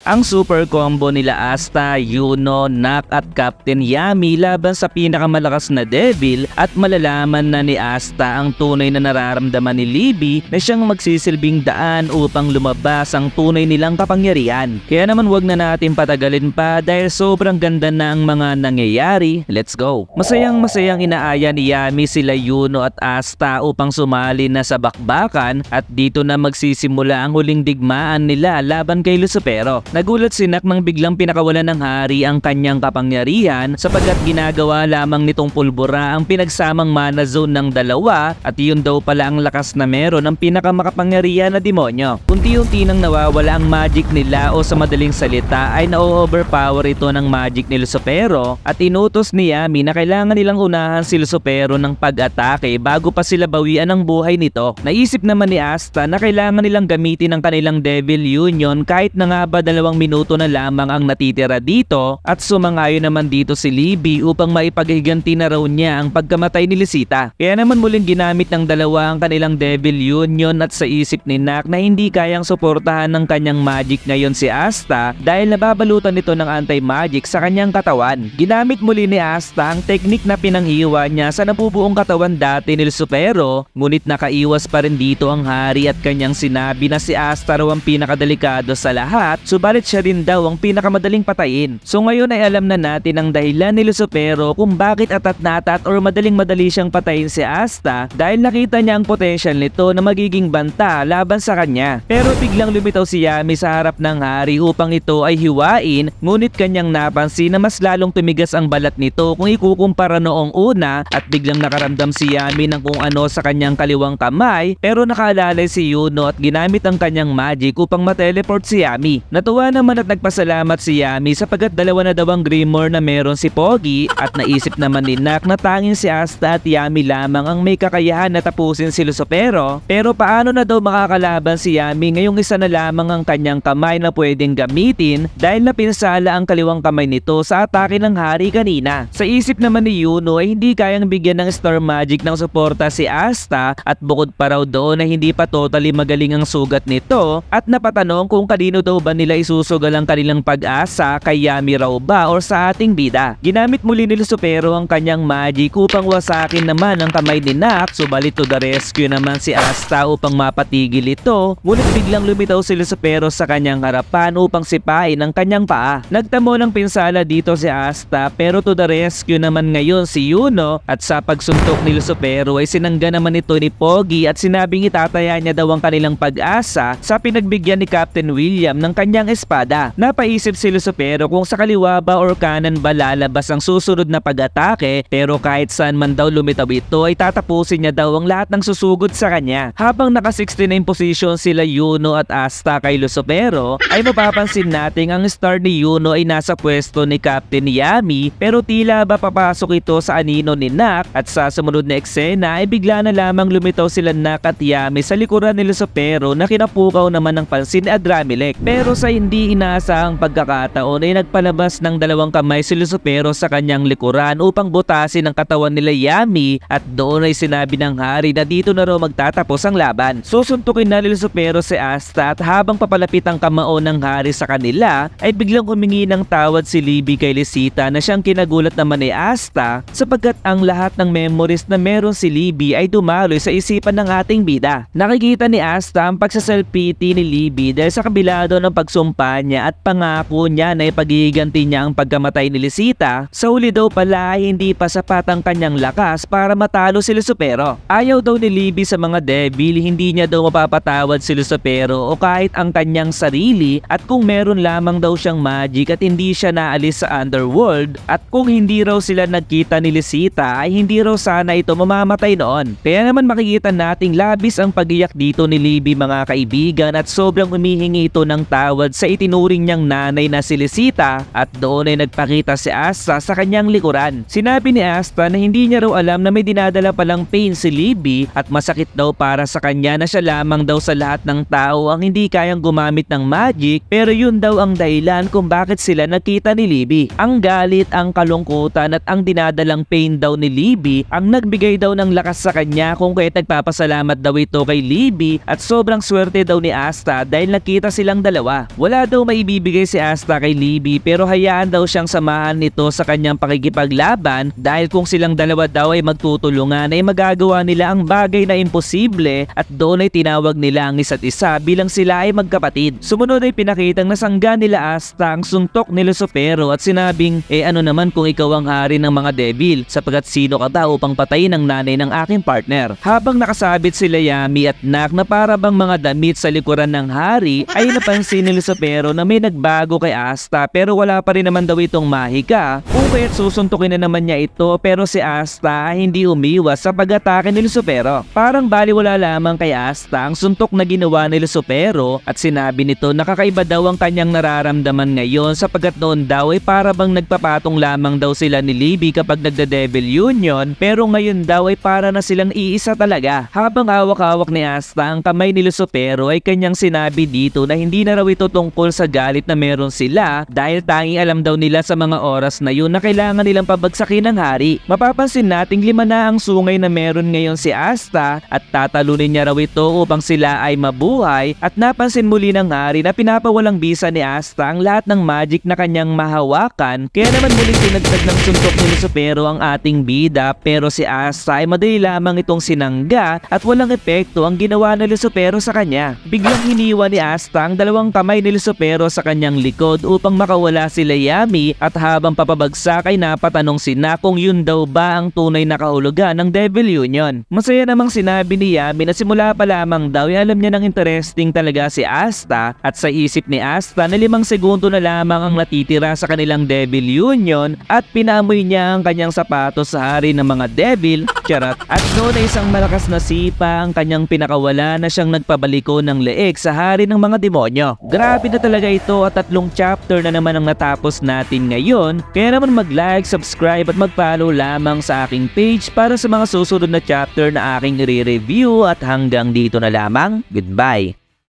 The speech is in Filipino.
Ang super combo nila Asta, Yuno, Nak at Captain Yami laban sa pinakamalakas na Devil at malalaman na ni Asta ang tunay na nararamdaman ni Libby na siyang magsisilbing daan upang lumabas ang tunay nilang kapangyarihan. Kaya naman wag na natin patagalin pa dahil sobrang ganda na ang mga nangyayari. Let's go! Masayang inaaya ni Yami sila Yuno at Asta upang sumali na sa bakbakan at dito na magsisimula ang huling digmaan nila laban kay Lucifero. Nagulat si Nak nang biglang pinakawalan ng hari ang kanyang kapangyarihan sapagkat ginagawa lamang nitong pulbura ang pinagsamang mana zone ng dalawa at yun daw pala ang lakas na meron ng pinakamakapangyarihan na demonyo. Unti-unti nang nawawala ang magic nila o sa madaling salita ay na-overpower ito ng magic ni Lucifero at inutos ni Yami na kailangan nilang unahan si Lucifero ng pag-atake bago pa sila bawian ang buhay nito. Naisip naman ni Asta na kailangan nilang gamitin ang kanilang Devil Union kahit na nga ba 2 minuto na lamang ang natitira dito at sumangayon naman dito si Libby upang maipaghiganti na raw niya ang pagkamatay ni Lisita. Kaya naman muling ginamit ng dalawa ang kanilang Devil Union at sa isip ni Nak na hindi kayang suportahan ng kanyang magic ngayon si Asta dahil nababalutan nito ng anti-magic sa kanyang katawan. Ginamit muli ni Asta ang teknik na pinanghiwa niya sa nabubuong katawan dati ni Lucifero, ngunit nakaiwas pa rin dito ang hari at kanyang sinabi na si Asta raw ang pinakadelikado sa lahat, subalit siya rin daw ang pinakamadaling patayin. So ngayon ay alam na natin ang dahilan ni Lucifero kung bakit atat na atat or madaling-madali siyang patayin si Asta dahil nakita niya ang potential nito na magiging banta laban sa kanya. Pero biglang lumitaw si Yami sa harap ng hari upang ito ay hiwain, ngunit kanyang napansin na mas lalong tumigas ang balat nito kung ikukumpara noong una at biglang nakaramdam si Yami ng kung ano sa kanyang kaliwang kamay pero nakaalalay si Yuno at ginamit ang kanyang magic upang mateleport si Yami. Natuwa naman at nagpasalamat si Yami sapagkat dalawa na daw ang Grimoire na meron si Pogi at naisip naman ni Nak na tanging si Asta at Yami lamang ang may kakayahan na tapusin si Lucifero. Pero paano na daw makakalaban si Yami ngayong isa na lamang ang kanyang kamay na pwedeng gamitin dahil napinsala ang kaliwang kamay nito sa atake ng hari kanina. Sa isip naman ni Yuno ay hindi kayang bigyan ng Star Magic ng suporta si Asta at bukod pa raw doon na hindi pa totally magaling ang sugat nito at napatanong kung kanino daw ba nila isusugal ang kanilang pag-asa, kay Yami raw ba or sa ating bida. Ginamit muli ni Lucifero ang kanyang magic upang wasakin naman ang kamay ni Nak, subalit to the rescue naman si Asta upang mapatigil ito, ngunit biglang lumitaw si Lucifero sa kanyang harapan upang sipain ang kanyang paa. Nagtamo ng pinsala dito si Asta pero to the rescue naman ngayon si Yuno at sa pagsuntok ni Lucifero ay sinangga naman ito ni Pogi at sinabing itataya niya daw ang kanilang pag-asa sa pinagbigyan ni Captain William ng kanyang espada. Napaisip si Lucifero kung sa kaliwa ba or kanan ba lalabas ang susunod na pag-atake pero kahit saan man daw lumitaw ito ay tatapusin niya daw ang lahat ng susugod sa kanya. Habang naka 69 position sila Yuno at Asta kay Lucifero ay mapapansin natin ang star ni Yuno ay nasa pwesto ni Captain Yami pero tila ba papasok ito sa anino ni Nak at sa sumunod na eksena ay bigla na lamang lumitaw sila Nak at Yami sa likuran ni Lucifero na kinapukaw naman ng pansin ni Adramelech. Pero sa hindi inaasahang pagkakataon ay nagpalabas ng 2 kamay si Lucifero sa kanyang likuran upang butasin ang katawan nila Yami at doon ay sinabi ng hari na dito na raw magtatapos ang laban. Susuntukin na ni Lucifero si Asta at habang papalapit ang kamao ng hari sa kanila ay biglang humingi ng tawad si Libby kay Lisita na siyang kinagulat naman ni Asta sapagkat ang lahat ng memories na meron si Libby ay dumaloy sa isipan ng ating bida. Nakikita ni Asta ang pagsaself-pity ni Libby dahil sa kabila doon ng pagsumpa niya at pangako niya na ipaghihiganti niya ang pagkamatay ni Lisita, sa huli daw pala ay hindi pa sapat ang kanyang lakas para matalo si Lucifero. Ayaw daw ni Libby sa mga devil, hindi niya daw mapapatawad si Lucifero o kahit ang kanyang sarili at kung meron lamang daw siyang magic at hindi siya naalis sa underworld at kung hindi raw sila nagkita ni Lisita ay hindi raw sana ito mamamatay noon. Kaya naman makikita nating labis ang pag-iyak dito ni Libby mga kaibigan at sobrang humihingi ito ng tawad sa itinuring niyang nanay na si Lisita at doon ay nagpakita si Asta sa kanyang likuran. Sinabi ni Asta na hindi niya raw alam na may dinadala palang pain si Libby at masakit daw para sa kanya na siya lamang daw sa lahat ng tao ang hindi kayang gumamit ng magic pero yun daw ang dahilan kung bakit sila nakita ni Libby. Ang galit, ang kalungkutan at ang dinadalang pain daw ni Libby ang nagbigay daw ng lakas sa kanya kung kaya't nagpapasalamat daw ito kay Libby at sobrang swerte daw ni Asta dahil nakita silang dalawa. Wala daw maibibigay si Asta kay Libby pero hayaan daw siyang samahan nito sa kanyang pakikipaglaban dahil kung silang dalawa daw ay magtutulungan ay magagawa nila ang bagay na imposible at doon ay tinawag nila ang isa't isa bilang sila ay magkapatid. Sumunod ay pinakitang nasangga nila Asta ang suntok ni Lucifero at sinabing ano naman kung ikaw ang hari ng mga devil sapagkat sino ka daw upang patayin ang nanay ng aking partner. Habang nakasabit sila Yami at Nak na para bang mga damit sa likuran ng hari ay napansin ni Lucifero na may nagbago kay Asta pero wala pa rin naman daw itong mahika. Kaya't susuntukin na naman niya ito pero si Asta hindi umiwas sa pag-atake ni Lucifero. Parang baliwala lamang kay Asta ang suntok na ginawa ni Lucifero at sinabi nito na kakaiba daw ang kanyang nararamdaman ngayon sapagkat noon daw ay para bang nagpapatong lamang daw sila ni Libby kapag nagda-devil union pero ngayon daw ay para na silang iisa talaga. Habang hawak-hawak ni Asta ang kamay ni Lucifero ay kanyang sinabi dito na hindi na raw ito tungkol sa galit na meron sila dahil tanging alam daw nila sa mga oras na yun na kailangan nilang pabagsakin ng hari. Mapapansin nating 5 na ang sungay na meron ngayon si Asta at tatalunin niya raw ito upang sila ay mabuhay at napansin muli ng hari na pinapawalang bisa ni Asta ang lahat ng magic na kanyang mahawakan kaya naman muling tinagtag ng suntok ni Lucifero ang ating bida pero si Asta ay madali lamang itong sinangga at walang epekto ang ginawa ni Lucifero sa kanya. Biglang hiniwa ni Asta ang 2 kamay ni Lucifero sa kanyang likod upang makawala sila Yami at habang papabagsak ay napatanong si Nak kung yun daw ba ang tunay na kahulugan ng Devil Union. Masaya namang sinabi ni Yami na simula pa lamang daw ay alam niya ng interesting talaga si Asta at sa isip ni Asta na 5 segundo na lamang ang natitira sa kanilang Devil Union at pinaamoy niya ang kanyang sapatos sa hari ng mga devil. Charot. At noon ay isang malakas na sipa ang kanyang pinakawala na siyang nagpabaliko ng leeg sa hari ng mga demonyo. Grabe na talaga ito at 3 chapter na naman ang natapos natin ngayon. Kaya naman mag-like, subscribe at mag-follow lamang sa aking page para sa mga susunod na chapter na aking i-review at hanggang dito na lamang. Goodbye!